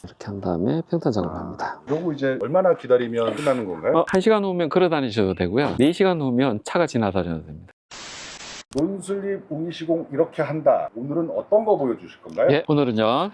이렇게 한 다음에 평탄 작업을 합니다. 요거 이제 얼마나 기다리면 끝나는 건가요? 1시간 후면 걸어 다니셔도 되고요. 4시간 후면 차가 지나다녀도 됩니다. 논슬립 웅이 시공 이렇게 한다. 오늘은 어떤 거 보여주실 건가요? 예, 오늘은요.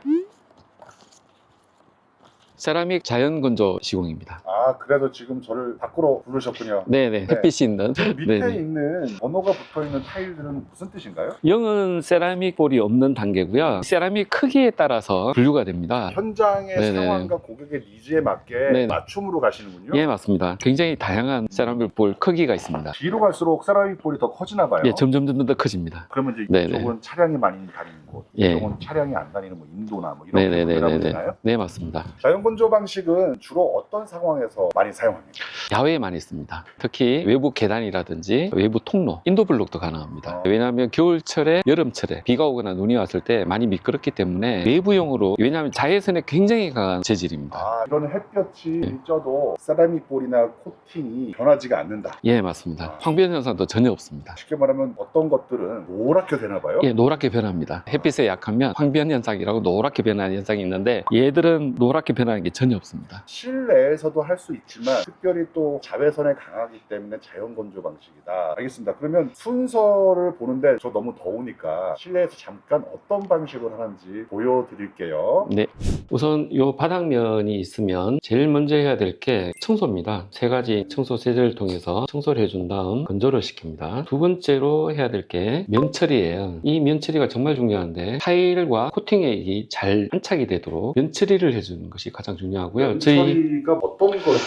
세라믹 자연 건조 시공입니다. 아, 그래서 지금 저를 밖으로 부르셨군요. 네네, 네. 햇빛이 있는. 밑에 네네. 있는 번호가 붙어있는 타일들은 무슨 뜻인가요? 0은 세라믹 볼이 없는 단계고요. 세라믹 크기에 따라서 분류가 됩니다. 현장의 네네. 상황과 고객의 니즈에 맞게 네네. 맞춤으로 가시는군요. 예, 맞습니다. 굉장히 다양한 세라믹 볼 크기가 있습니다. 뒤로 갈수록 세라믹 볼이 더 커지나 봐요. 예, 점점 더 커집니다. 그러면 이제 네네. 이쪽은 차량이 많이 다니는 곳, 예. 이쪽은 차량이 안 다니는 뭐 인도나 뭐 이런 데 네네네네. 되나요? 네, 맞습니다. 자연건조 방식은 주로 어떤 상황에서 많이 사용합니까? 야외에 많이 있습니다. 특히 외부 계단이라든지 외부 통로, 인도블록도 가능합니다. 왜냐하면 겨울철에 여름철에 비가 오거나 눈이 왔을 때 많이 미끄럽기 때문에 외부용으로, 왜냐하면 자외선에 굉장히 강한 재질입니다. 아, 이런 햇볕이 네. 쪄도 세라믹 볼이나 코팅이 변하지가 않는다. 예, 맞습니다. 황변 현상도 전혀 없습니다. 쉽게 말하면 어떤 것들은 노랗게 되나 봐요? 예, 노랗게 변합니다. 햇빛에 약하면 황변 현상이라고 노랗게 변하는 현상이 있는데 얘들은 노랗게 변하는 게 전혀 없습니다. 실내에서도 할 수 있지만 특별히 또 자외선에 강하기 때문에 자연건조 방식이다. 알겠습니다. 그러면 순서를 보는데 저 너무 더우니까 실내에서 잠깐 어떤 방식으로 하는지 보여드릴게요. 네, 우선 이 바닥면이 있으면 제일 먼저 해야 될 게 청소입니다. 3가지 청소 세제를 통해서 청소를 해준 다음 건조를 시킵니다. 두 번째로 해야 될 게 면처리예요. 이 면처리가 정말 중요한데 타일과 코팅액이 잘 안착이 되도록 면처리를 해주는 것이 가장 중요하고요. 처리가 어떤 걸 하는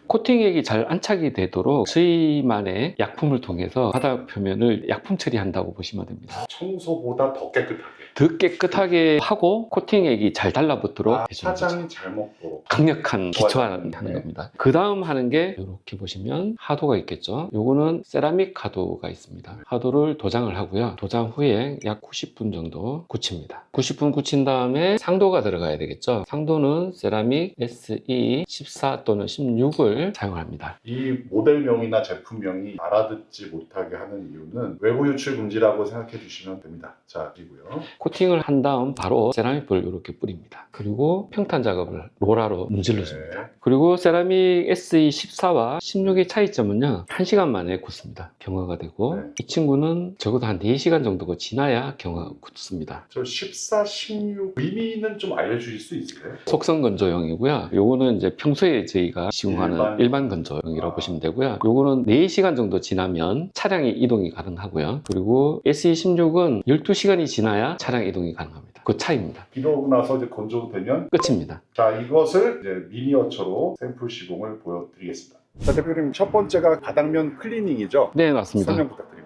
코팅액이 잘 안착이 되도록 저희만의 약품을 통해서 바닥 표면을 약품 처리한다고 보시면 됩니다. 거예요? 청소보다 더 깨끗하게. 더 깨끗하게 하고 코팅액이 잘 달라붙도록 해주는 거죠. 화장이 잘 먹도록. 강력한 기초하는 네. 겁니다. 그 다음 하는 게 이렇게 보시면 하도가 있겠죠. 요거는 세라믹 하도가 있습니다. 하도를 도장을 하고요. 도장 후에 약 90분 정도 굳힙니다. 90분 굳힌 다음에 상도가 들어가야 되겠죠. 상도는 세라믹 SE14 또는 16을 사용합니다. 이 모델명이나 제품명이 알아듣지 못하게 하는 이유는 외부 유출 금지라고 생각해 주시면 됩니다. 자, 그리고요. 코팅을 한 다음 바로 세라믹을 이렇게 뿌립니다. 그리고 평탄 작업을 롤러로 문질러줍니다. 네. 그리고 세라믹 SE14와 16의 차이점은요, 1시간 만에 굳습니다. 경화가 되고, 네. 이 친구는 적어도 한 4시간 정도가 지나야 경화가 굳습니다. 저 14, 16 의미는 좀 알려주실 수 있을까요? 속성 건조용이고요. 요거는 이제 평소에 저희가 시공하는 일반 건조용이라고 보시면 되고요. 요거는 4시간 정도 지나면 차량이 이동이 가능하고요. 그리고 SE16은 12시간이 지나야 차량 이동이 가능합니다. 그 차이입니다. 이러고 나서 이제 건조되면 끝입니다. 자, 이것을 이제 미니어처로 샘플 시공을 보여드리겠습니다. 자, 대표님 첫 번째가 바닥면 클리닝이죠? 네, 맞습니다. 설명 부탁드립니다.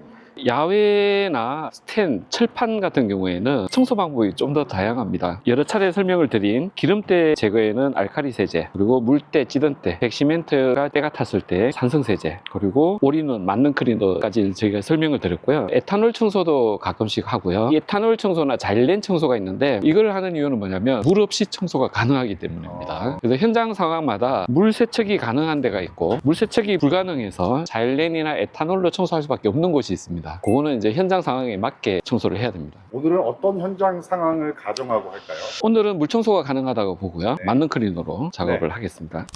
야외나 스텐, 철판 같은 경우에는 청소 방법이 좀 더 다양합니다. 여러 차례 설명을 드린 기름때 제거에는 알칼리 세제, 그리고 물때, 찌든 때, 백시멘트가 때가 탔을 때 산성 세제, 그리고 올인원, 만능 클리너까지 저희가 설명을 드렸고요. 에탄올 청소도 가끔씩 하고요. 이 에탄올 청소나 자일렌 청소가 있는데 이걸 하는 이유는 뭐냐면 물 없이 청소가 가능하기 때문입니다. 그래서 현장 상황마다 물 세척이 가능한 데가 있고 물 세척이 불가능해서 자일렌이나 에탄올로 청소할 수밖에 없는 곳이 있습니다. 그거는 이제 현장 상황에 맞게 청소를 해야 됩니다. 오늘은 어떤 현장 상황을 가정하고 할까요? 오늘은 물 청소가 가능하다고 보고요. 네. 만능 클리너로 작업을 네. 하겠습니다.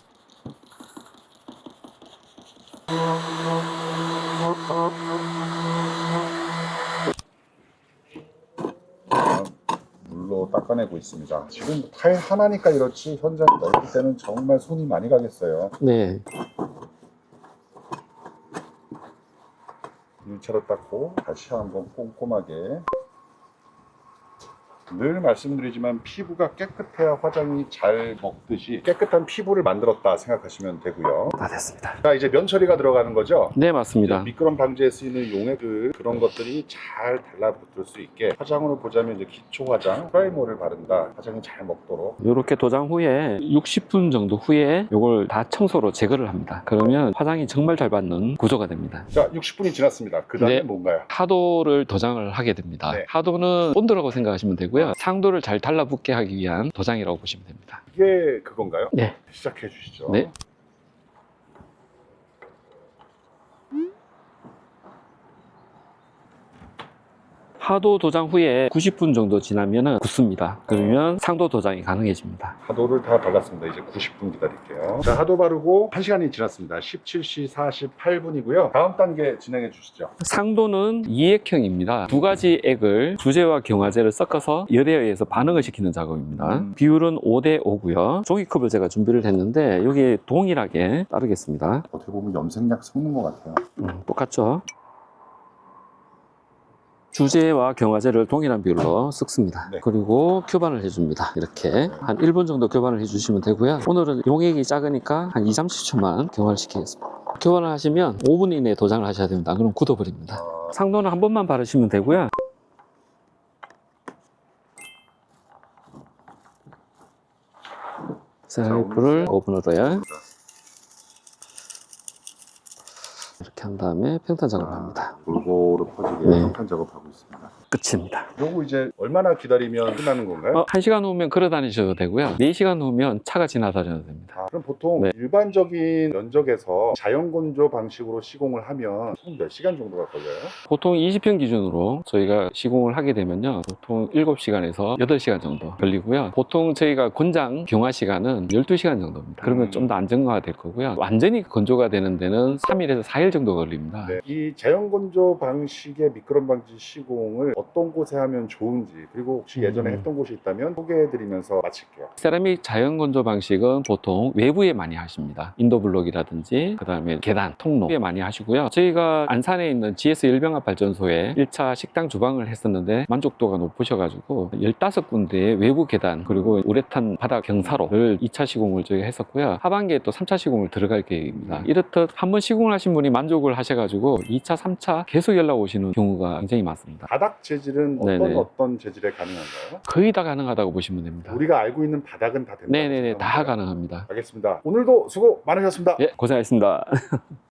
물로 닦아내고 있습니다. 지금 타일 하나니까 이렇지 현장이 넓을 때는 정말 손이 많이 가겠어요. 네. 1차로 닦고 다시 한번 꼼꼼하게. 늘 말씀드리지만 피부가 깨끗해야 화장이 잘 먹듯이 깨끗한 피부를 만들었다 생각하시면 되고요. 다 됐습니다. 자, 이제 면 처리가 들어가는 거죠? 네, 맞습니다. 미끄럼 방지에 쓰이는 용액들 그런 것들이 잘 달라붙을 수 있게 화장으로 보자면 이제 기초 화장, 프라이머를 바른다. 화장이 잘 먹도록. 이렇게 도장 후에 60분 정도 후에 이걸 다 청소로 제거를 합니다. 그러면 화장이 정말 잘 받는 구조가 됩니다. 자, 60분이 지났습니다. 그 다음에 네. 뭔가요? 하도를 도장을 하게 됩니다. 네. 하도는 본드라고 생각하시면 되고요. 상도를 잘 달라붙게 하기 위한 도장이라고 보시면 됩니다. 이게 그건가요? 네. 시작해 주시죠. 네. 하도 도장 후에 90분 정도 지나면 굳습니다. 그러면 상도 도장이 가능해집니다. 하도를 다 발랐습니다. 이제 90분 기다릴게요. 자, 하도 바르고 1시간이 지났습니다. 17시 48분이고요. 다음 단계 진행해 주시죠. 상도는 이액형입니다. 두 가지 액을 주재와 경화제를 섞어서 열에 의해서 반응을 시키는 작업입니다. 비율은 5대 5고요. 종이컵을 제가 준비를 했는데 여기에 동일하게 따르겠습니다. 어떻게 보면 염색약 섞는 것 같아요. 똑같죠? 주재와 경화제를 동일한 비율로 섞습니다. 네. 그리고 교반을 해줍니다. 이렇게 한 1분 정도 교반을 해주시면 되고요. 오늘은 용액이 작으니까 한 2-30초만 경화를 시키겠습니다. 교환을 하시면 5분 이내에 도장을 하셔야 됩니다. 그럼 굳어버립니다. 상도는 한 번만 바르시면 되고요. 셀프를 오븐으로요. 이렇게 한 다음에 평탄 작업을 합니다. 골고루 퍼지게 네. 평탄 작업하고 있습니다. 끝입니다. 요거 이제 얼마나 기다리면 끝나는 건가요? 1시간 후면 걸어 다니셔도 되고요. 4시간 후면 차가 지나다녀도 됩니다. 그럼 보통 네. 일반적인 면적에서 자연 건조 방식으로 시공을 하면 총 몇 시간 정도가 걸려요? 보통 20평 기준으로 저희가 시공을 하게 되면요. 보통 7시간에서 8시간 정도 걸리고요. 보통 저희가 권장 경화 시간은 12시간 정도입니다. 그러면 좀 더 안정화가 될 거고요. 완전히 건조가 되는 데는 3일에서 4일 정도 걸립니다. 네. 이 자연 건조 방식의 미끄럼 방지 시공을 어떤 곳에 하면 좋은지, 그리고 혹시 예전에 했던 곳이 있다면 소개해드리면서 마칠게요. 세라믹 자연 건조 방식은 보통 외부에 많이 하십니다. 인도블록이라든지 그 다음에 계단, 통로에 많이 하시고요. 저희가 안산에 있는 GS 열병합 발전소에 1차 식당 주방을 했었는데 만족도가 높으셔가지고 15군데의 외부 계단 그리고 우레탄 바닥 경사로를 2차 시공을 저희가 했었고요. 하반기에 또 3차 시공을 들어갈 계획입니다. 이렇듯 한번 시공을 하신 분이 만족을 하셔가지고 2차, 3차 계속 연락 오시는 경우가 굉장히 많습니다. 바닥 재질은 어떤 재질에 가능한가요? 거의 다 가능하다고 보시면 됩니다. 우리가 알고 있는 바닥은 다 된다고 네네네, 다 생각합니다. 가능합니다. 알겠습니다. 오늘도 수고 많으셨습니다. 예, 고생하셨습니다.